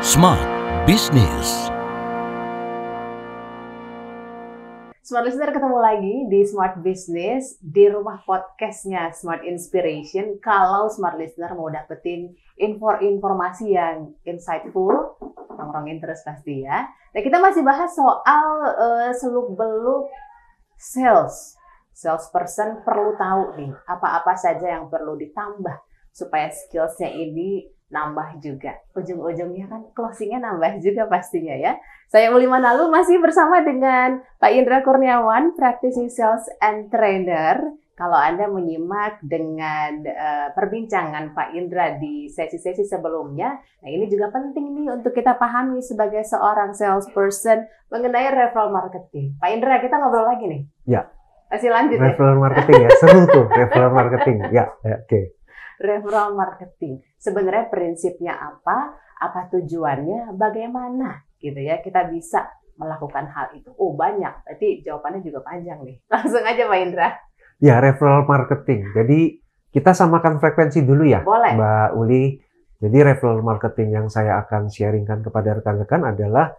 Smart Business. Smart Listener, ketemu lagi di Smart Business, di rumah podcastnya Smart Inspiration. Kalau Smart Listener mau dapetin informasi yang insightful, nongkrongin terus pasti ya. Nah, kita masih bahas soal seluk-beluk sales. Salesperson perlu tahu nih, apa-apa saja yang perlu ditambah supaya skillsnya ini nambah juga. Ujung-ujungnya kan closingnya nambah juga pastinya ya. Saya Uli Manalu masih bersama dengan Pak Indra Kurniawan, Practicing Sales and Trainer. Kalau Anda menyimak dengan perbincangan Pak Indra di sesi-sesi sebelumnya, nah ini juga penting nih untuk kita pahami sebagai seorang salesperson mengenai referral marketing. Pak Indra, kita ngobrol lagi nih. Ya. Masih lanjut ya? Referral marketing ya, seru tuh referral marketing. Ya, oke. Referral marketing. Sebenarnya prinsipnya apa tujuannya, bagaimana gitu ya kita bisa melakukan hal itu. Oh banyak, berarti jawabannya juga panjang nih. Langsung aja Pak Indra. Ya, referral marketing. Jadi kita samakan frekuensi dulu ya, Boleh. Mbak Uli. Jadi referral marketing yang saya akan sharingkan kepada rekan-rekan adalah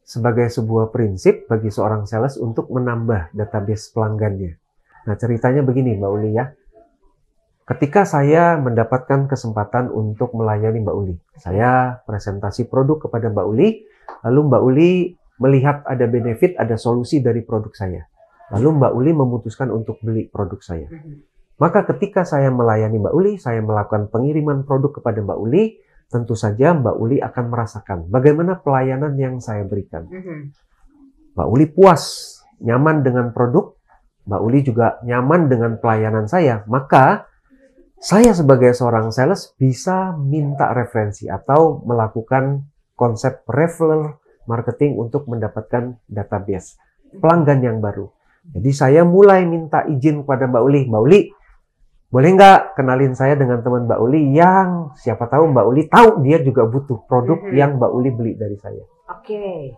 sebagai sebuah prinsip bagi seorang sales untuk menambah database pelanggannya. Nah ceritanya begini Mbak Uli ya. Ketika saya mendapatkan kesempatan untuk melayani Mbak Uli, saya presentasi produk kepada Mbak Uli, lalu Mbak Uli melihat ada benefit, ada solusi dari produk saya. Lalu Mbak Uli memutuskan untuk beli produk saya. Maka ketika saya melayani Mbak Uli, saya melakukan pengiriman produk kepada Mbak Uli, tentu saja Mbak Uli akan merasakan bagaimana pelayanan yang saya berikan. Mbak Uli puas, nyaman dengan produk, Mbak Uli juga nyaman dengan pelayanan saya, maka saya sebagai seorang sales bisa minta referensi atau melakukan konsep referral marketing untuk mendapatkan database pelanggan yang baru. Jadi saya mulai minta izin kepada Mbak Uli. Mbak Uli, boleh nggak kenalin saya dengan teman Mbak Uli yang siapa tahu Mbak Uli tahu dia juga butuh produk yang Mbak Uli beli dari saya. Oke.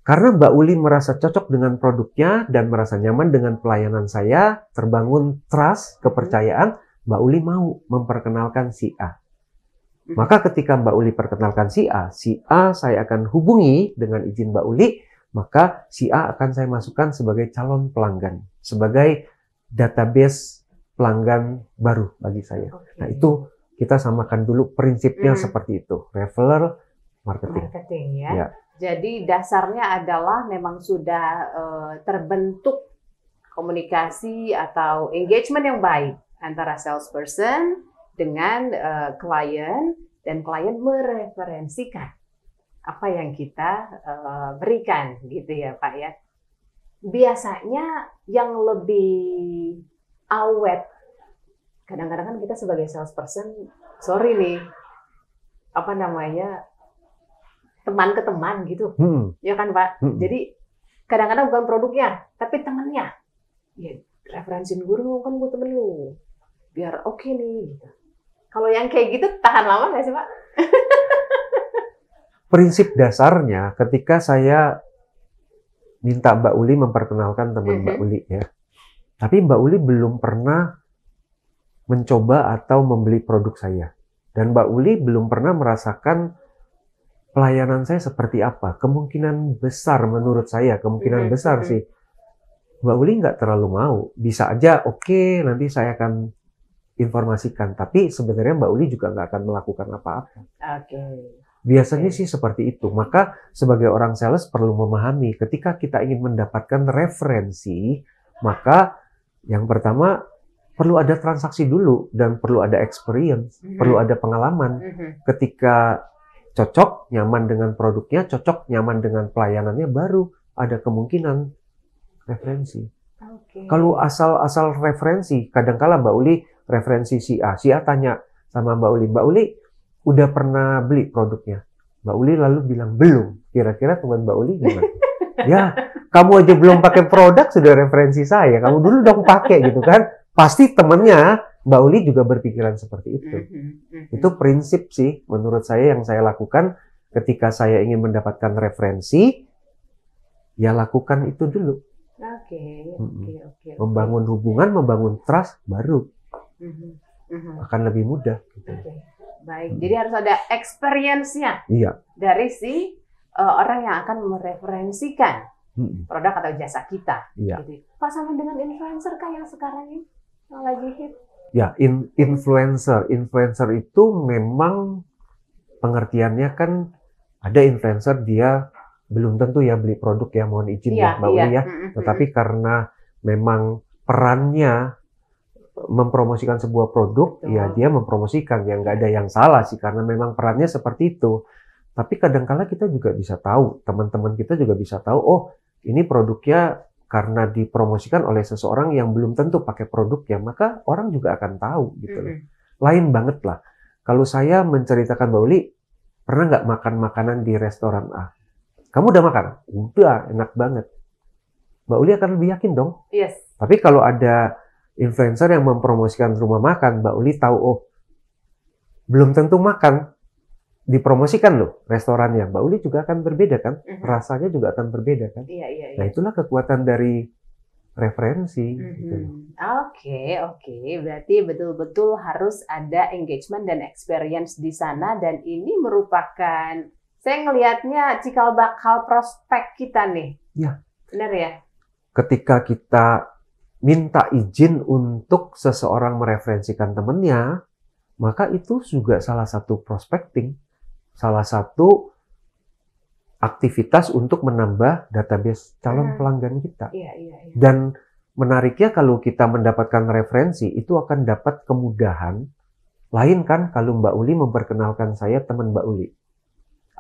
Karena Mbak Uli merasa cocok dengan produknya dan merasa nyaman dengan pelayanan saya, terbangun trust, kepercayaan, Mbak Uli mau memperkenalkan si A. Maka ketika Mbak Uli perkenalkan si A saya akan hubungi dengan izin Mbak Uli, maka si A akan saya masukkan sebagai calon pelanggan, sebagai database pelanggan baru bagi saya. Nah itu kita samakan dulu prinsipnya seperti itu, referral marketing. Ya. Jadi dasarnya adalah memang sudah terbentuk komunikasi atau engagement yang baik antara salesperson dengan klien, dan klien mereferensikan apa yang kita berikan gitu ya Pak ya. Biasanya yang lebih awet, kadang-kadang kan kita sebagai salesperson, sorry nih, teman ke teman gitu, ya kan Pak. Jadi kadang-kadang bukan produknya, tapi temannya. Ya, referensiin guru kan gue temen lu. Biar oke nih gitu. Kalau yang kayak gitu tahan lama nggak sih Pak? Prinsip dasarnya ketika saya minta Mbak Uli memperkenalkan teman Mbak Uli ya. Tapi Mbak Uli belum pernah mencoba atau membeli produk saya. Dan Mbak Uli belum pernah merasakan pelayanan saya seperti apa. Kemungkinan besar menurut saya, besar sih. Mbak Uli nggak terlalu mau. Bisa aja oke, nanti saya akan informasikan, tapi sebenarnya Mbak Uli juga nggak akan melakukan apa-apa. Biasanya sih seperti itu. Maka sebagai orang sales perlu memahami ketika kita ingin mendapatkan referensi, maka yang pertama perlu ada transaksi dulu dan perlu ada experience, perlu ada pengalaman. Ketika cocok, nyaman dengan produknya, cocok, nyaman dengan pelayanannya, baru ada kemungkinan referensi. Kalau asal referensi, kadangkala Mbak Uli referensi si A tanya sama Mbak Uli, udah pernah beli produknya? Mbak Uli lalu bilang belum. Kira-kira teman Mbak Uli gimana? Ya, kamu aja belum pakai produk sudah referensi saya. Kamu dulu dong pakai gitu kan? Pasti temennya Mbak Uli juga berpikiran seperti itu. Itu prinsip sih menurut saya yang saya lakukan ketika saya ingin mendapatkan referensi. Ya lakukan itu dulu. Membangun hubungan, membangun trust baru akan lebih mudah. Baik, jadi harus ada experience-nya Iya. dari si orang yang akan mereferensikan produk atau jasa kita. Iya. Gitu. Pak, sama dengan influencer kah yang sekarang ini yang lagi hit? Ya, influencer. Influencer itu memang pengertiannya kan ada influencer dia belum tentu ya beli produk ya, mohon izin ya Mbak Uli ya. Tetapi karena memang perannya mempromosikan sebuah produk, ya dia mempromosikan, ya nggak ada yang salah sih karena memang perannya seperti itu. Tapi kadangkala kita juga bisa tahu, teman-teman kita juga bisa tahu, oh ini produknya karena dipromosikan oleh seseorang yang belum tentu pakai produknya, maka orang juga akan tahu gitu loh. Lain banget lah. Kalau saya menceritakan Mbak Uli, pernah nggak makan makanan di restoran A? Kamu udah makan? Udah, enak banget. Mbak Uli akan lebih yakin dong. Yes. Tapi kalau ada influencer yang mempromosikan rumah makan, Mbak Uli tahu, oh belum tentu makan, dipromosikan loh restorannya. Mbak Uli juga akan berbeda kan? Rasanya juga akan berbeda kan? Iya. Nah itulah kekuatan dari referensi. Gitu. Oke. Berarti betul-betul harus ada engagement dan experience di sana, dan ini merupakan, saya ngelihatnya cikal bakal prospek kita nih. Ya. Benar ya? Ketika kita minta izin untuk seseorang mereferensikan temannya, maka itu juga salah satu prospecting, salah satu aktivitas untuk menambah database calon pelanggan kita. Iya. Dan menariknya kalau kita mendapatkan referensi, itu akan dapat kemudahan. Lain kan kalau Mbak Uli memperkenalkan saya teman Mbak Uli.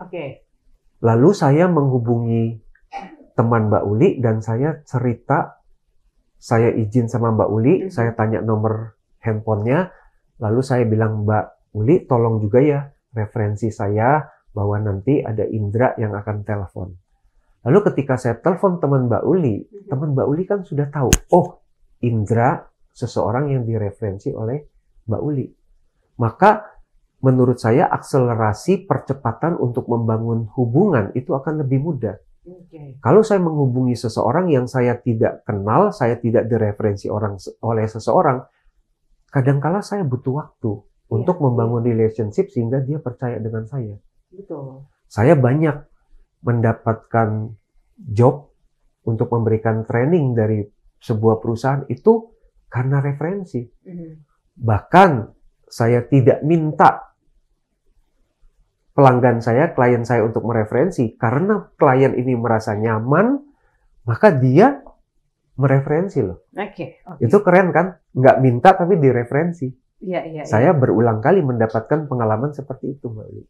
Oke. Lalu saya menghubungi teman Mbak Uli dan saya cerita, saya izin sama Mbak Uli, saya tanya nomor handphonenya, lalu saya bilang, Mbak Uli tolong juga ya referensi saya bahwa nanti ada Indra yang akan telepon. Lalu ketika saya telepon teman Mbak Uli kan sudah tahu, oh Indra seseorang yang direferensi oleh Mbak Uli. Maka menurut saya akselerasi percepatan untuk membangun hubungan itu akan lebih mudah. Kalau saya menghubungi seseorang yang saya tidak kenal, saya tidak direferensi oleh seseorang, kadangkala saya butuh waktu untuk membangun relationship sehingga dia percaya dengan saya. Betul. Saya banyak mendapatkan job untuk memberikan training dari sebuah perusahaan itu karena referensi. Bahkan saya tidak minta pelanggan saya, klien saya untuk mereferensi. Karena klien ini merasa nyaman, maka dia mereferensi loh. Oke. Itu keren kan? Nggak minta tapi direferensi. Iya. Saya berulang kali mendapatkan pengalaman seperti itu, Mbak Uli.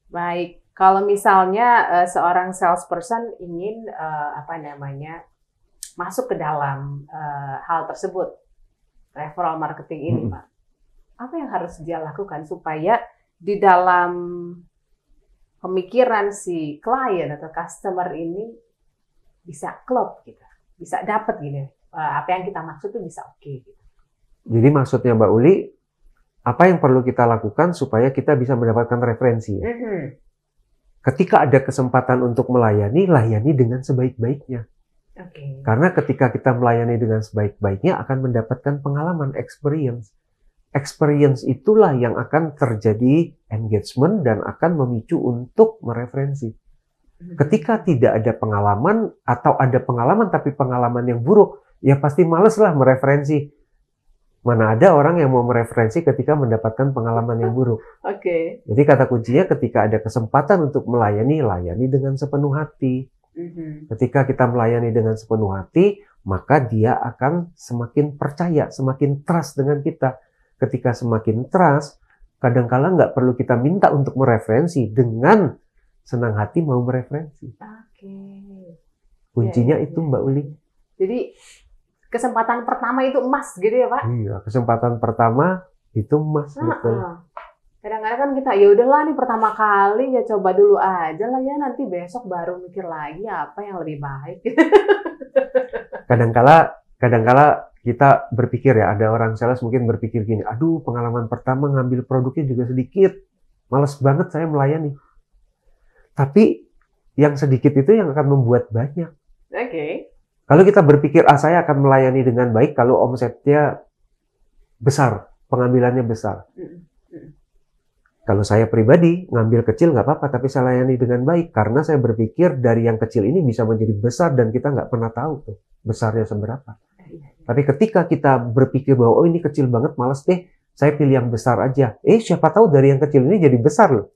Baik. Kalau misalnya seorang salesperson ingin masuk ke dalam hal tersebut, referral marketing ini, Pak, apa yang harus dia lakukan supaya di dalam pemikiran si klien atau customer ini bisa klop gitu, bisa dapat gini, apa yang kita maksud itu bisa oke gitu. Jadi maksudnya Mbak Uli, apa yang perlu kita lakukan supaya kita bisa mendapatkan referensi? Ya? Ketika ada kesempatan untuk melayani, layani dengan sebaik-baiknya. Karena ketika kita melayani dengan sebaik-baiknya akan mendapatkan pengalaman, experience. Experience itulah yang akan terjadi engagement dan akan memicu untuk mereferensi. Ketika tidak ada pengalaman atau ada pengalaman tapi pengalaman yang buruk, ya pasti males lah mereferensi. Mana ada orang yang mau mereferensi ketika mendapatkan pengalaman yang buruk. Jadi kata kuncinya ketika ada kesempatan untuk melayani, layani dengan sepenuh hati. Ketika kita melayani dengan sepenuh hati, maka dia akan semakin percaya, semakin trust dengan kita. Ketika semakin trust, kadangkala nggak perlu kita minta untuk mereferensi, dengan senang hati mau mereferensi. Kuncinya itu Mbak Uli. Jadi kesempatan pertama itu emas gitu ya Pak? Iya, kesempatan pertama itu emas, betul. Kadang-kadang kan kita, ya udahlah nih pertama kali ya coba dulu aja lah ya, nanti besok baru mikir lagi apa yang lebih baik. Kadangkala kita berpikir ya, ada orang sales mungkin berpikir gini, aduh pengalaman pertama ngambil produknya juga sedikit, males banget saya melayani. Tapi yang sedikit itu yang akan membuat banyak. Kalau kita berpikir, saya akan melayani dengan baik kalau omsetnya besar, pengambilannya besar. Kalau saya pribadi ngambil kecil nggak apa-apa, tapi saya layani dengan baik karena saya berpikir dari yang kecil ini bisa menjadi besar dan kita nggak pernah tahu tuh besarnya seberapa. Tapi ketika kita berpikir bahwa oh ini kecil banget, malas deh, saya pilih yang besar aja. Siapa tahu dari yang kecil ini jadi besar loh.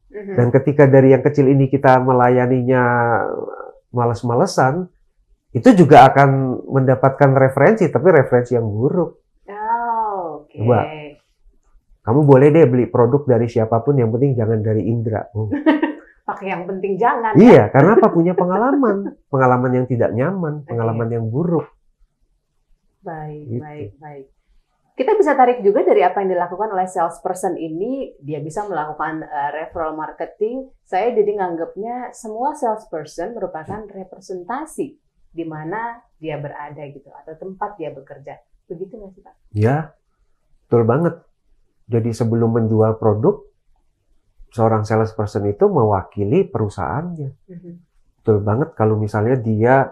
Dan ketika dari yang kecil ini kita melayaninya males-malesan, itu juga akan mendapatkan referensi, tapi referensi yang buruk. Coba, kamu boleh deh beli produk dari siapapun, yang penting jangan dari Indra. Pakai yang penting jangan. Iya, karena apa? Punya pengalaman. Pengalaman yang tidak nyaman, pengalaman yang buruk. Baik, Gitu. baik. Kita bisa tarik juga dari apa yang dilakukan oleh salesperson ini, dia bisa melakukan referral marketing. Saya jadi nganggapnya semua salesperson merupakan representasi di mana dia berada gitu, atau tempat dia bekerja. Begitu nggak sih, Pak? Ya, betul banget. Jadi sebelum menjual produk, seorang salesperson itu mewakili perusahaannya. Betul banget kalau misalnya dia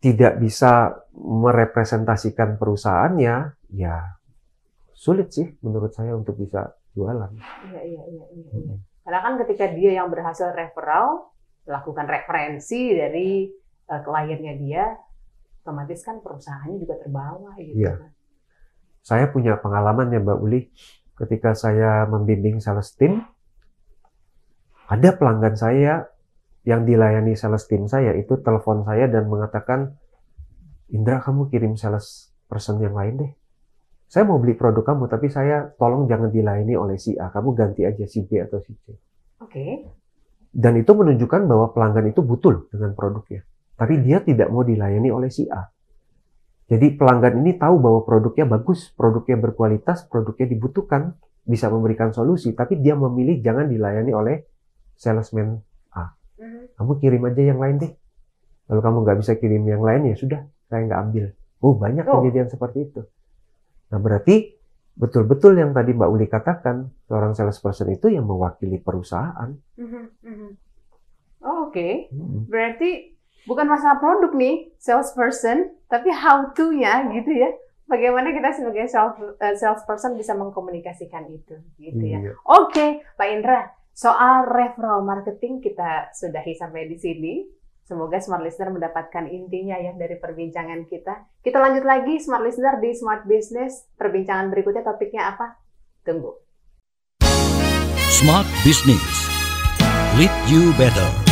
tidak bisa merepresentasikan perusahaannya, ya sulit sih menurut saya untuk bisa jualan. Iya. Karena kan ketika dia yang berhasil referral, melakukan referensi dari kliennya dia, otomatis kan perusahaannya juga terbawa gitu. Iya. Saya punya pengalaman ya Mbak Uli, ketika saya membimbing sales team, ada pelanggan saya yang dilayani sales team saya itu telepon saya dan mengatakan, Indra, kamu kirim sales person yang lain deh. Saya mau beli produk kamu, tapi saya tolong jangan dilayani oleh si A, kamu ganti aja si B atau si C. Oke. Dan itu menunjukkan bahwa pelanggan itu butuh dengan produknya, tapi dia tidak mau dilayani oleh si A. Jadi pelanggan ini tahu bahwa produknya bagus, produknya berkualitas, produknya dibutuhkan, bisa memberikan solusi, tapi dia memilih jangan dilayani oleh salesman A. Kamu kirim aja yang lain deh. Kalau kamu nggak bisa kirim yang lain, ya sudah, saya nggak ambil. Banyak kejadian seperti itu. Nah, berarti betul-betul yang tadi Mbak Uli katakan, seorang salesperson itu yang mewakili perusahaan. Oke. Berarti bukan masalah produk nih, salesperson, tapi how to-nya gitu ya. Bagaimana kita sebagai salesperson bisa mengkomunikasikan itu, gitu ya. Iya. Oke, Pak Indra, soal referral marketing kita sudahi sampai di sini. Semoga Smart Listener mendapatkan intinya ya dari perbincangan kita. Kita lanjut lagi Smart Listener di Smart Business. Perbincangan berikutnya topiknya apa? Tunggu. Smart Business. Lead you better.